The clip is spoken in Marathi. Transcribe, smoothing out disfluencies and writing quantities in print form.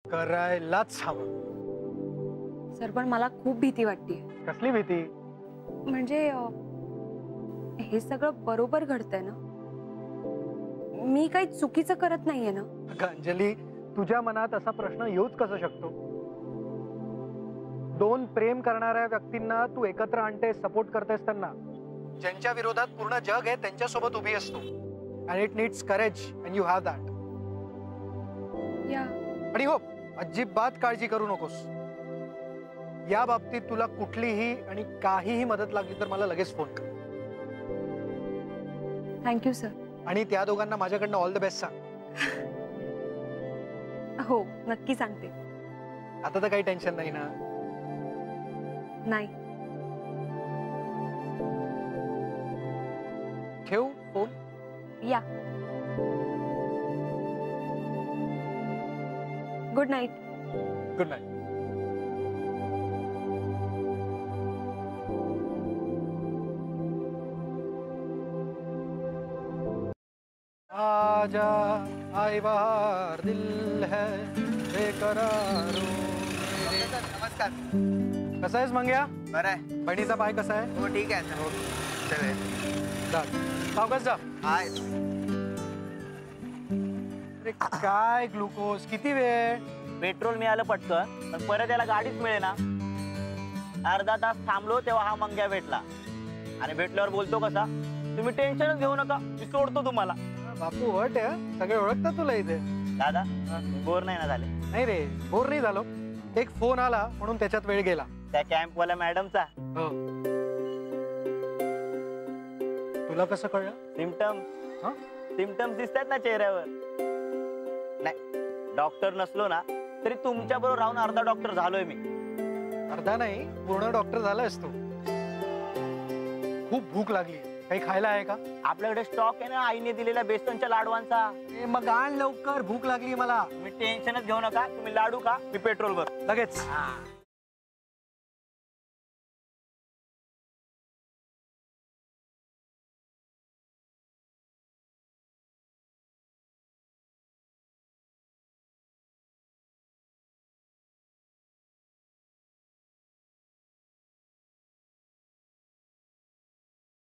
करायलाच हवं. सर पण मला खूप भीती वाटते. कसली भीती? म्हणजे हे सगळं बरोबर घडतंय ना? मी काही चुकीचं करत नाहीये ना? अंजली, तुझ्या मनात असा प्रश्न येऊच कसा शकतो? दोन प्रेम करणाऱ्या व्यक्तींना तू एकत्र आणते, सपोर्ट करतेस त्यांना. ज्यांच्या विरोधात पूर्ण जग आहे त्यांच्या सोबत उभी असतो. And it needs courage and you have that. या. आणि हो, अजिबात काळजी करू नकोस. या बाबतीत तुला कुठलीही आणि काहीही मदत लागली तर मला लगेच फोन कर. Thank you sir. आणि त्या दोघांना माझ्याकडनं ऑल द बेस्ट सांग. हो, नक्की सांगते. आता तर काही टेन्शन नाही ना? नाही. ठेव फोन. या. Good night. Good night. आजा आई बहार दिल है बेकरारो. नमस्कार. कसा आहेस मंग्या? बरं आहे. बहिणीचा पाय कसा आहे? हो ठीक आहे. सावकाश जा. हाय. अरे काय ग्लुकोज, किती वेळ? पेट्रोल मिळालं पटकन, पण परत याला गाडीच मिळेना. अर्धा तास थांबलो तेव्हा हा मंग्या भेटला. आणि भेटल्यावर बोलतो कसा, तुम्ही टेन्शनच घेऊ नका, मी सोडतो तुम्हाला. बापू वट आहे, सगळे ओळखतात तुला इथे. दादा बोर नाही ना झाले? नाही रे, बोर नाही झालो. एक फोन आला म्हणून त्याच्यात वेळ गेला. त्या कॅम्पवाल्या मॅडमचा. हो. तुला कसं कळलं? सिम्पटम्स दिसतात ना चेहऱ्यावर. नाही, डॉक्टर नसलो ना तरी तुमच्या बरोबर राहून अर्धा डॉक्टर झालोय मी. अर्धा नाही, पूर्ण डॉक्टर झालायस तू. खूप भूक लागली, काही खायला आहे का? आपल्याकडे स्टॉक आहे ना आईने दिलेल्या बेसनच्या लाडवांचा. मग आण लवकर, भूक लागली मला. तुम्ही टेन्शनच घेऊ नका, तुम्ही लाडू खा, मी पेट्रोल भर लगेच.